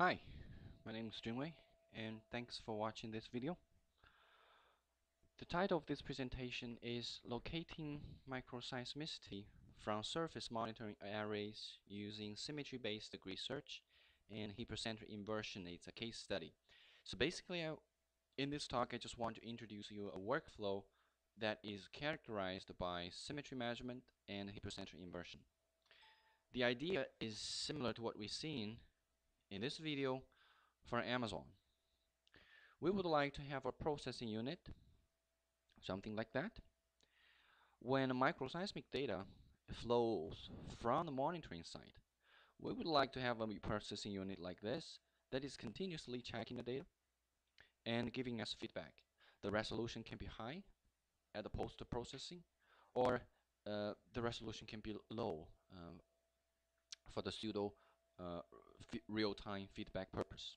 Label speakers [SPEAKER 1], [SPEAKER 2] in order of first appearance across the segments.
[SPEAKER 1] Hi, my name is Junwei, and thanks for watching this video. The title of this presentation is Locating Microseismicity from Surface Monitoring Arrays Using Symmetry-Based Degree Search and Hypercenter Inversion. It's a case study. So basically, in this talk, I just want to introduce you a workflow that is characterized by symmetry measurement and hypercenter inversion. The idea is similar to what we've seen in this video for Amazon. We would like to have a processing unit, something like that. When microseismic data flows from the monitoring site, we would like to have a processing unit like this that is continuously checking the data and giving us feedback. The resolution can be high at the post-processing, or the resolution can be low for the pseudo real-time feedback purpose.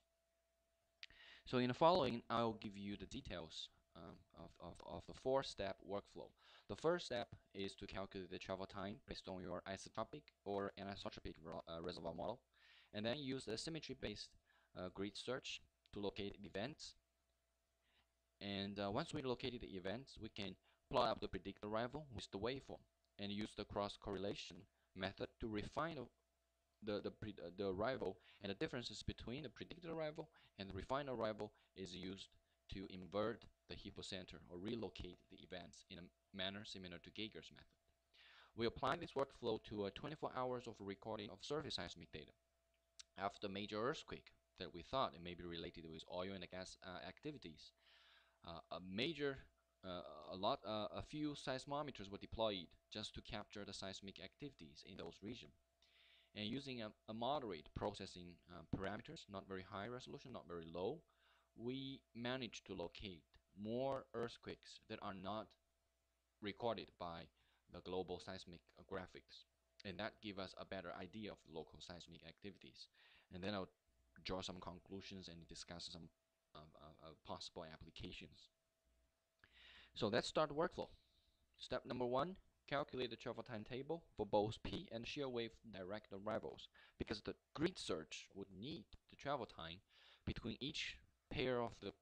[SPEAKER 1] So in the following, I'll give you the details of the four-step workflow. The first step is to calculate the travel time based on your isotopic or anisotropic reservoir model, and then use the symmetry-based grid search to locate events. And once we located the events, we can plot up the predicted arrival with the waveform and use the cross-correlation method to refine the arrival, and the differences between the predicted arrival and the refined arrival is used to invert the hypocenter or relocate the events in a manner similar to Geiger's method. We apply this workflow to 24 hours of recording of surface seismic data. After the major earthquake that we thought it may be related with oil and gas activities, a few seismometers were deployed just to capture the seismic activities in those regions. And using a moderate processing parameters, not very high resolution, not very low, we managed to locate more earthquakes that are not recorded by the global seismic graphics. And that give us a better idea of the local seismic activities. And then I'll draw some conclusions and discuss some possible applications. So let's start the workflow. Step number one, calculate the travel time table for both P and shear wave direct arrivals, because the grid search would need the travel time between each pair of the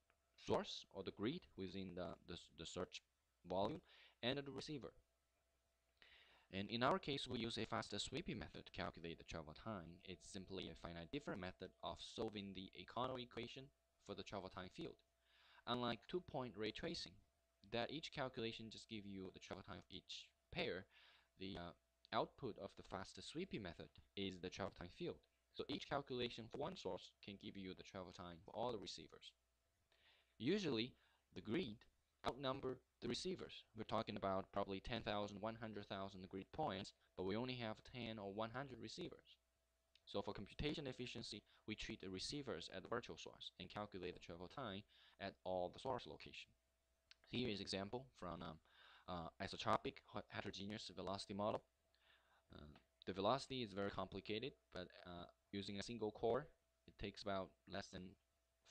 [SPEAKER 1] source or the grid within the search volume and the receiver. And in our case, we use a faster sweeping method to calculate the travel time. It's simply a finite difference method of solving the economy equation for the travel time field. Unlike two-point ray tracing, that each calculation just gives you the travel time of each pair, the output of the faster sweeping method is the travel time field. So each calculation for one source can give you the travel time for all the receivers. Usually, the grid outnumber the receivers. We're talking about probably 10,000, 100,000 grid points, but we only have 10 or 100 receivers. So for computation efficiency, we treat the receivers as the virtual source and calculate the travel time at all the source location. Here is example from isotropic heterogeneous velocity model. The velocity is very complicated, but using a single core, it takes about less than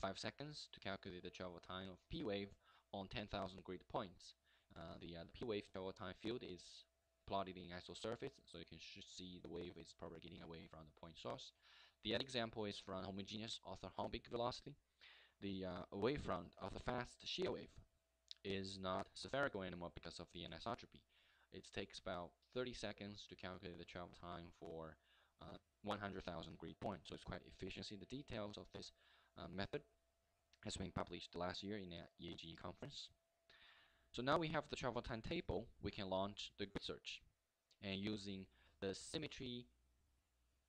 [SPEAKER 1] 5 seconds to calculate the travel time of P wave on 10,000 grid points. The P wave travel time field is plotted in isosurface, so you can see the wave is probably getting away from the point source. The other example is from homogeneous orthorhombic velocity. The wavefront of the fast shear wave is not spherical anymore because of the anisotropy. It takes about 30 seconds to calculate the travel time for 100,000 grid points, so it's quite efficiency. The details of this method has been published last year in the EAGE conference. So now we have the travel time table, we can launch the grid search, and using the symmetry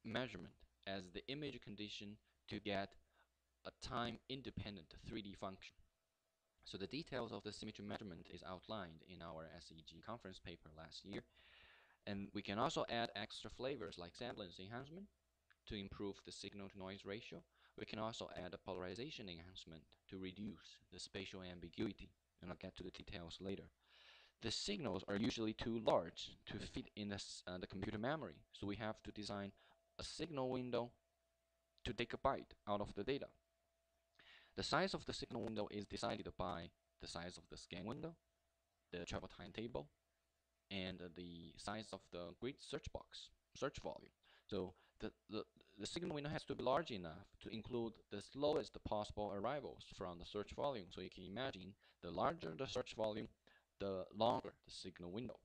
[SPEAKER 1] measurement as the image condition to get a time independent 3D function. So the details of the symmetry measurement is outlined in our SEG conference paper last year. And we can also add extra flavors like semblance enhancement to improve the signal-to-noise ratio. We can also add a polarization enhancement to reduce the spatial ambiguity, and I'll get to the details later. The signals are usually too large to fit in the computer memory, so we have to design a signal window to take a bite out of the data. The size of the signal window is decided by the size of the scan window, the travel time table, and the size of the grid search box, search volume. So the signal window has to be large enough to include the slowest possible arrivals from the search volume. So you can imagine the larger the search volume, the longer the signal window.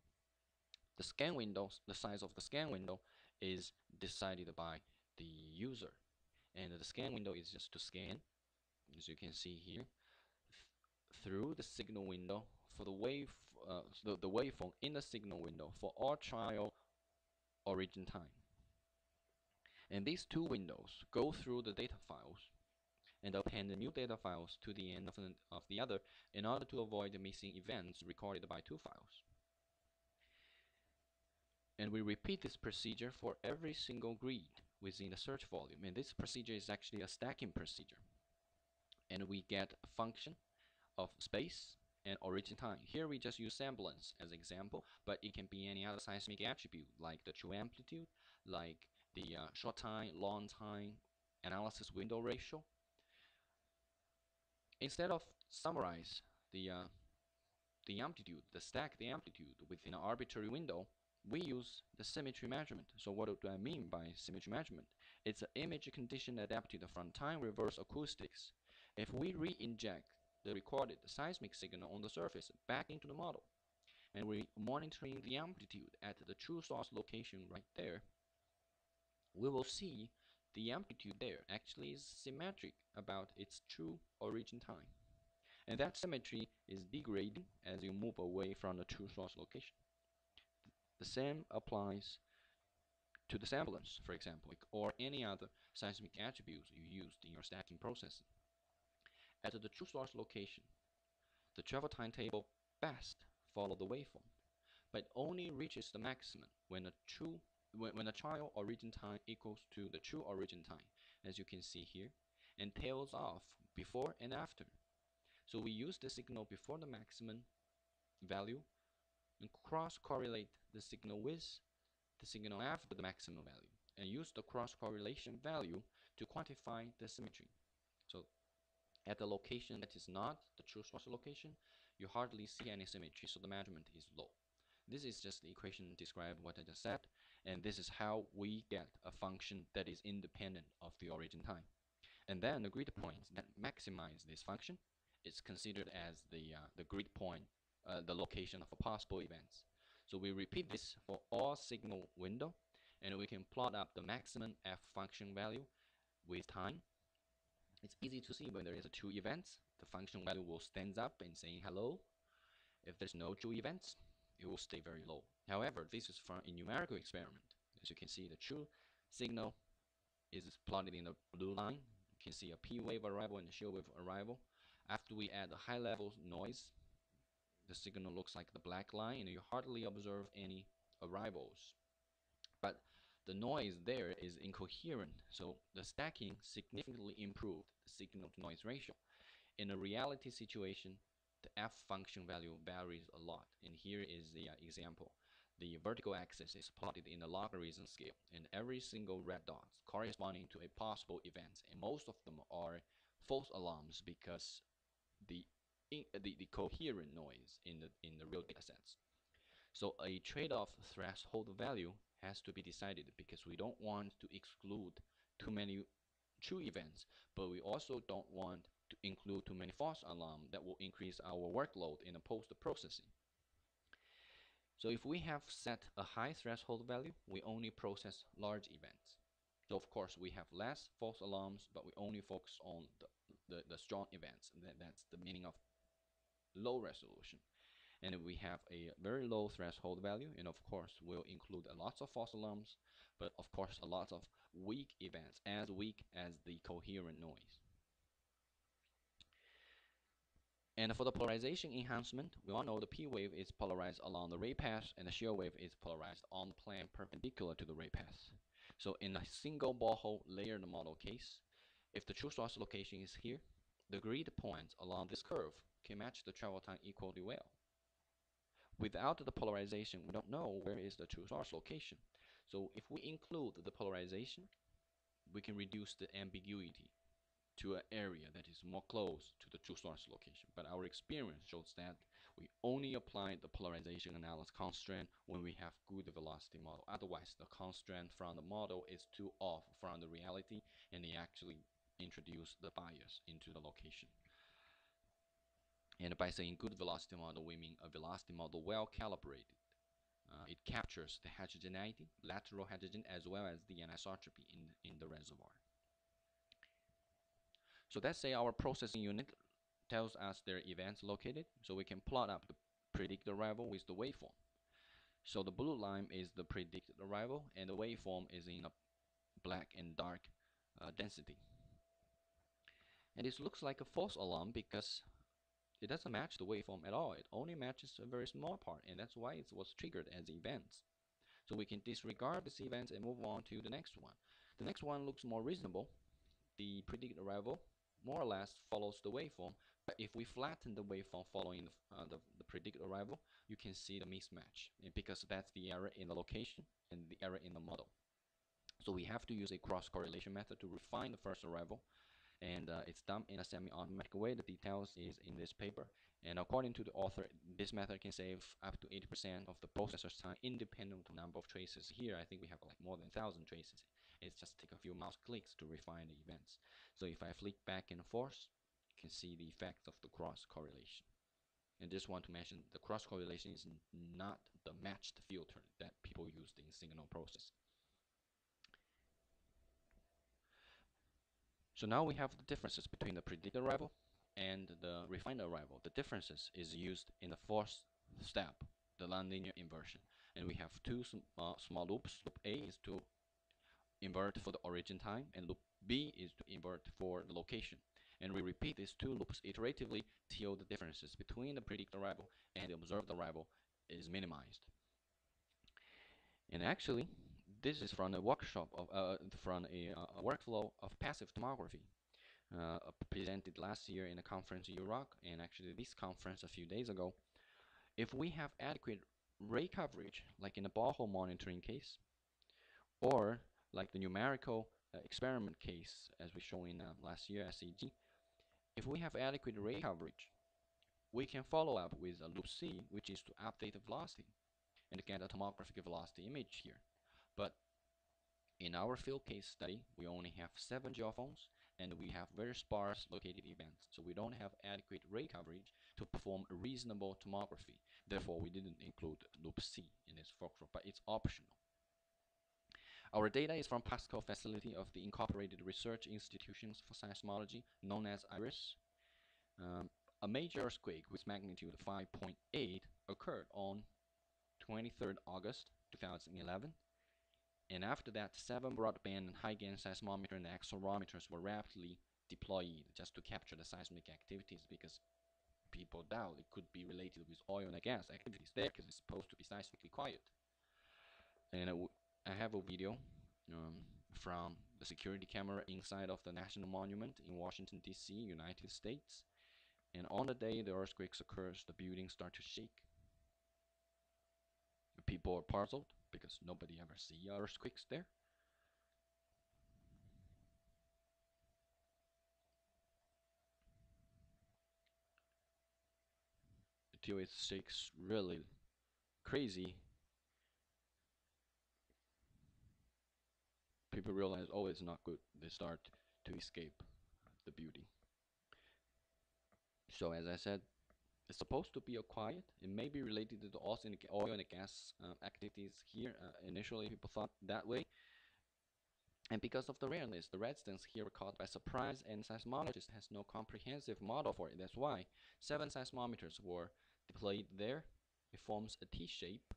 [SPEAKER 1] The scan window, the size of the scan window is decided by the user. And the scan window is just to scan, as you can see here, through the signal window for the waveform in the signal window for all trial origin time. And these two windows go through the data files and append the new data files to the end of the other in order to avoid the missing events recorded by two files. And we repeat this procedure for every single grid within the search volume. And this procedure is actually a stacking procedure. And we get a function of space and origin time. Here we just use semblance as an example, but it can be any other seismic attribute like the true amplitude, like the short time, long time, analysis window ratio. Instead of summarize the amplitude, the amplitude within an arbitrary window, we use the symmetry measurement. So what do I mean by symmetry measurement? It's an image condition adapted from time reverse acoustics. If we re-inject the recorded seismic signal on the surface back into the model, and we're monitoring the amplitude at the true source location right there, we will see the amplitude there actually is symmetric about its true origin time. And that symmetry is degrading as you move away from the true source location. The same applies to the semblance, for example, or any other seismic attributes you used in your stacking process. At the true source location, the travel time table best follow the waveform, but only reaches the maximum when the trial origin time equals to the true origin time, as you can see here, and tails off before and after. So we use the signal before the maximum value and cross-correlate the signal with the signal after the maximum value, and use the cross-correlation value to quantify the symmetry. So at the location that is not the true source location, you hardly see any symmetry, so the measurement is low. This is just the equation to describe what I just said, and this is how we get a function that is independent of the origin time. And then the grid points that maximize this function is considered as the grid point, the location of possible events. So we repeat this for all signal window, and we can plot up the maximum f function value with time. It's easy to see when there is a true events, the function value will stand up and saying hello. If there's no true events, it will stay very low. However, this is from a numerical experiment. As you can see, the true signal is plotted in the blue line. You can see a P wave arrival and a shear wave arrival. After we add a high level noise, the signal looks like the black line, and you hardly observe any arrivals. But the noise there is incoherent, so the stacking significantly improved the signal to noise ratio. In a reality situation, the f function value varies a lot, and here is the example. The vertical axis is plotted in a logarithm scale, and every single red dot corresponding to a possible event, and most of them are false alarms because the coherent noise in the real data sets. So a trade-off threshold value has to be decided because we don't want to exclude too many true events, but we also don't want to include too many false alarms that will increase our workload in the post-processing. So if we have set a high threshold value, we only process large events. So of course we have less false alarms, but we only focus on the strong events. That's the meaning of low resolution. And if we have a very low threshold value, and of course we'll include lots of false alarms, but of course a lot of weak events, as weak as the coherent noise. And for the polarization enhancement, we all know the P wave is polarized along the ray path, and the shear wave is polarized on the plane perpendicular to the ray path. So in a single borehole layered model case, if the true source location is here, the grid points along this curve can match the travel time equally well. Without the polarization, we don't know where is the true source location. So if we include the polarization, we can reduce the ambiguity to an area that is more close to the true source location. But our experience shows that We only apply the polarization analysis constraint when we have good velocity model. Otherwise, the constraint from the model is too off from the reality, and they actually introduce the bias into the location. And by saying good velocity model, we mean a velocity model well calibrated. It captures the heterogeneity, lateral heterogeneity, as well as the anisotropy in the reservoir. So let's say our processing unit tells us their events located, so we can plot up the predicted arrival with the waveform. So the blue line is the predicted arrival, and the waveform is in a black and dark density. And this looks like a false alarm because it doesn't match the waveform at all. It only matches a very small part, and that's why it was triggered as events. So we can disregard this event and move on to the next one. The next one looks more reasonable. The predicted arrival more or less follows the waveform, but if we flatten the waveform following the predicted arrival, you can see the mismatch, and because that's the error in the location and the error in the model. So we have to use a cross-correlation method to refine the first arrival, and it's done in a semi-automatic way. The details is in this paper, and according to the author, this method can save up to 80% of the processor's time independent of the number of traces. Here I think we have like more than 1,000 traces. It's just take a few mouse clicks to refine the events. So if I flick back and forth, you can see the effect of the cross correlation. And just want to mention the cross correlation is not the matched filter that people used in signal processing. So now we have the differences between the predicted arrival and the refined arrival. The differences is used in the fourth step, the nonlinear inversion. And we have two small loops. Loop A is to invert for the origin time, and loop B is to invert for the location. And we repeat these two loops iteratively till the differences between the predicted arrival and the observed arrival is minimized. And actually, this is from a workshop of from a workflow of passive tomography presented last year in a conference in Iraq, and actually this conference a few days ago. If we have adequate ray coverage, like in a borehole monitoring case, or like the numerical experiment case as we show in last year SEG, if we have adequate ray coverage, we can follow up with a loop C, which is to update the velocity and get a tomographic velocity image here. But in our field case study, we only have 7 geophones, and we have very sparse located events, so we don't have adequate ray coverage to perform a reasonable tomography. Therefore, we didn't include loop C in this workflow, but it's optional. Our data is from Pascal facility of the Incorporated Research Institutions for Seismology, known as IRIS. A major earthquake with magnitude 5.8 occurred on 23rd August 2011. And after that, 7 broadband and high-gain seismometer and accelerometers were rapidly deployed just to capture the seismic activities, because people doubt it could be related with oil and gas activities there because it's supposed to be seismically quiet. And I have a video from the security camera inside of the National Monument in Washington, D.C., United States. And on the day the earthquake occurs, the buildings start to shake. People are puzzled because nobody ever see earthquakes there. Until it shakes really crazy, people realize, oh, it's not good. They start to escape the building. So as I said, it's supposed to be a quiet. It may be related to the oil and gas activities here. Initially, people thought that way. And because of the rareness, the residents here were caught by surprise, and seismologist has no comprehensive model for it. That's why 7 seismometers were deployed there. It forms a T-shape,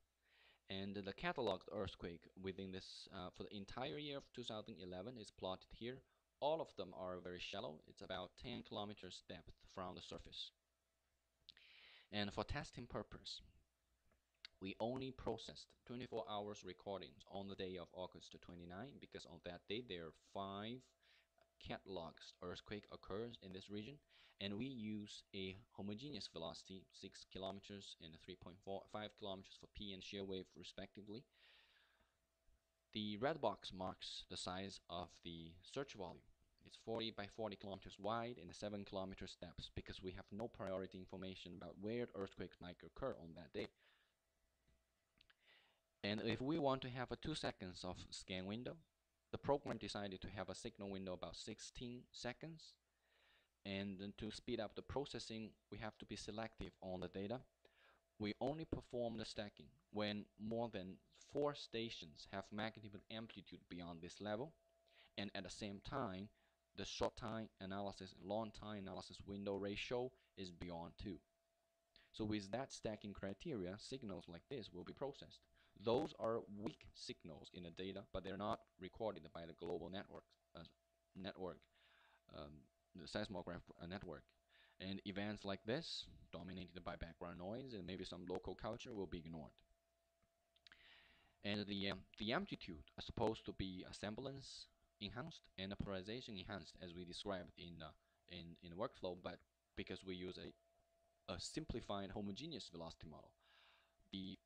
[SPEAKER 1] and the cataloged earthquake within this for the entire year of 2011 is plotted here. All of them are very shallow. It's about 10 kilometers depth from the surface. And for testing purpose, we only processed 24 hours recordings on the day of August 29, because on that day there are 5 cataloged earthquake occurs in this region, and we use a homogeneous velocity, 6 kilometers and 3.5 kilometers for P and shear wave respectively. The red box marks the size of the search volume. It's 40 by 40 kilometers wide and 7 kilometers depth because we have no priority information about where earthquakes might occur on that day. And if we want to have a 2 seconds of scan window, the program decided to have a signal window about 16 seconds. And then to speed up the processing, we have to be selective on the data. We only perform the stacking when more than 4 stations have magnitude amplitude beyond this level, and at the same time, the short time analysis and long time analysis window ratio is beyond 2. So with that stacking criteria, signals like this will be processed. Those are weak signals in the data, but they're not recorded by the global network, um, the seismograph network. And events like this, dominated by background noise and maybe some local culture, will be ignored. And the amplitude are supposed to be a semblance enhanced and a polarization enhanced, as we described in workflow, but because we use a simplified homogeneous velocity model, the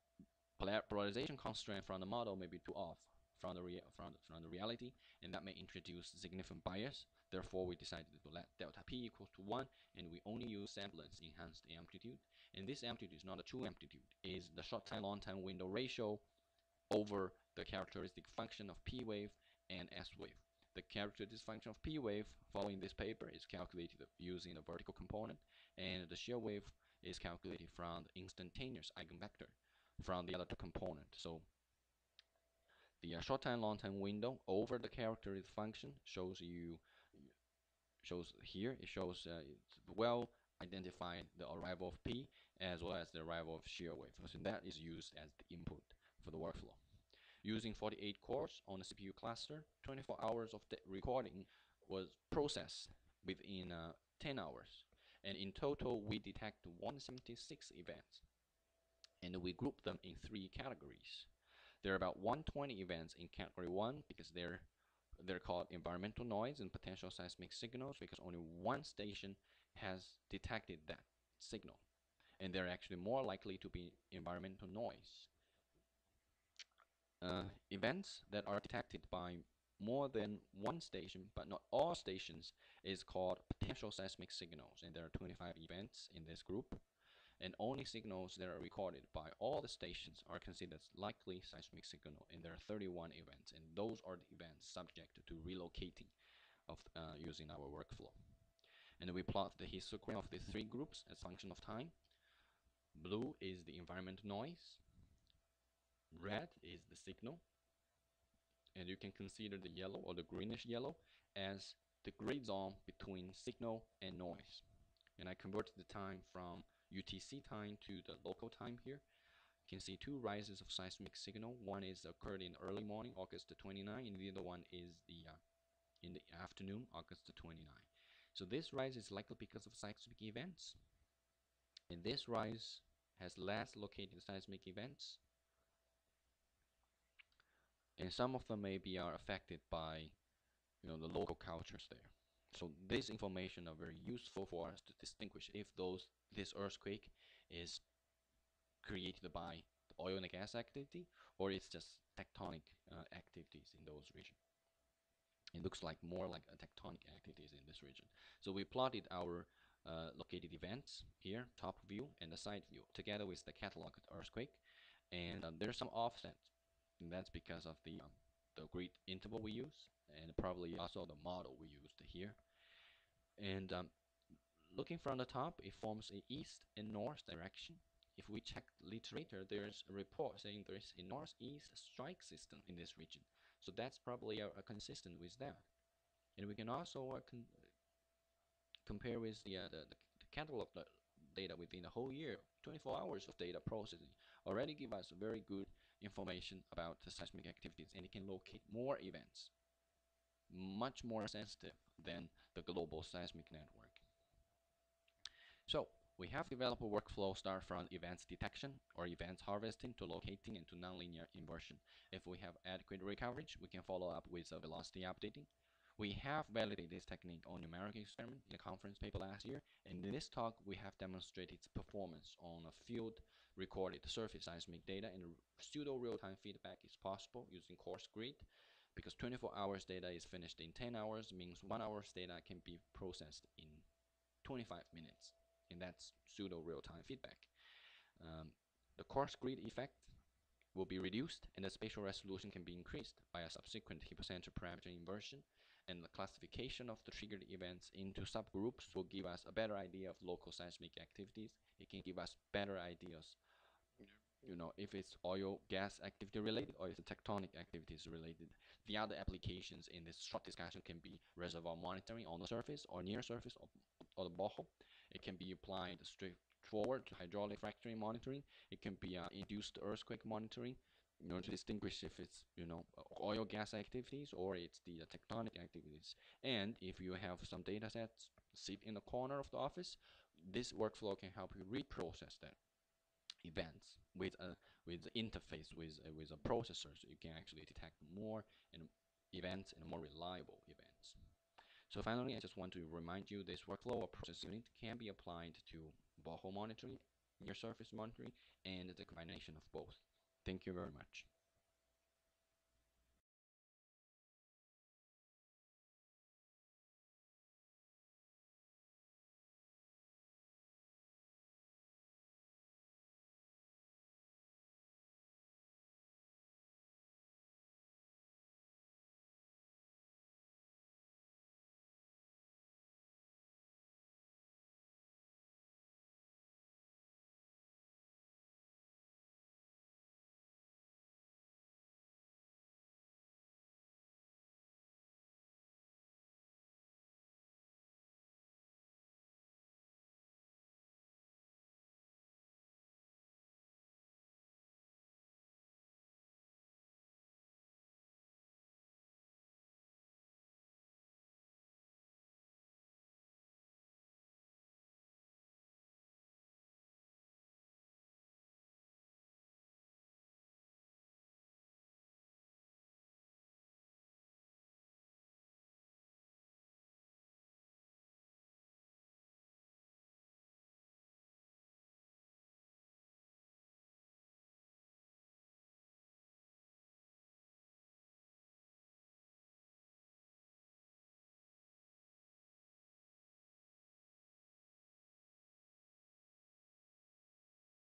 [SPEAKER 1] polarization constraint from the model may be too off from the reality, and that may introduce significant bias. Therefore, we decided to let delta p equals to 1, and we only use semblance enhanced amplitude. And this amplitude is not a true amplitude, it is the short time long time window ratio over the characteristic function of P wave and S wave. The characteristic function of P wave following this paper is calculated using the vertical component, and the shear wave is calculated from the instantaneous eigenvector from the other two components. So the short time long time window over the characteristic function shows here, it shows it's well identified the arrival of P as well as the arrival of shear wave. So that is used as the input for the workflow. Using 48 cores on the CPU cluster, 24 hours of recording was processed within 10 hours. And in total, we detect 176 events. And we group them in 3 categories. There are about 120 events in category 1 because they're called environmental noise and potential seismic signals because only one station has detected that signal. And they're actually more likely to be environmental noise. Events that are detected by more than one station, but not all stations, is called potential seismic signals, and there are 25 events in this group. And only signals that are recorded by all the stations are considered likely seismic signal, and there are 31 events, and those are the events subject to relocating of using our workflow. And we plot the histogram of the 3 groups as function of time. Blue is the environmental noise, red is the signal, and you can consider the yellow or the greenish yellow as the gray zone between signal and noise. And I converted the time from UTC time to the local time here. You can see 2 rises of seismic signal. One is occurred in early morning, August 29, and the other one is in the afternoon, August 29. So this rise is likely because of seismic events, and this rise has less located seismic events, and some of them maybe are affected by the local cultures there. So this information are very useful for us to distinguish if this earthquake is created by oil and gas activity or it's just tectonic activities in those regions. It looks like more like a tectonic activities in this region. So we plotted our located events here, top view and the side view, together with the cataloged earthquake. And there's some offset, and that's because of the grid interval we use, and probably also the model we used here. And looking from the top, it forms an east and north direction. If we check literature, there's a report saying there's a northeast strike system in this region. So that's probably consistent with that. And we can also compare with the catalog data within the whole year. 24 hours of data processing already give us very good information about the seismic activities, and it can locate more events, much more sensitive than the global seismic network. So we have developed a workflow start from events detection or events harvesting to locating and to nonlinear inversion. If we have adequate recoverage, we can follow up with velocity updating. We have validated this technique on numerical experiment in a conference paper last year, and in this talk we have demonstrated its performance on a field recorded surface seismic data, and pseudo real-time feedback is possible using coarse grid because 24 hours data is finished in 10 hours, means 1 hour's data can be processed in 25 minutes, and that's pseudo real-time feedback. The coarse grid effect will be reduced, and the spatial resolution can be increased by a subsequent hypercenter parameter inversion, and the classification of the triggered events into subgroups will give us a better idea of local seismic activities. It can give us better ideas, if it's oil gas activity related or if the tectonic activities related. The other applications in this short discussion can be reservoir monitoring on the surface or near surface or the borehole. It can be applied straightforward to hydraulic fracturing monitoring. It can be induced earthquake monitoring, to distinguish if it's oil gas activities or it's the tectonic activities. And if you have some data sets sit in the corner of the office, this workflow can help you reprocess that events with the interface with a processor, so you can actually detect more and events and more reliable events. So finally, I just want to remind you this workflow or process unit can be applied to borehole monitoring, near surface monitoring, and the combination of both. Thank you very much.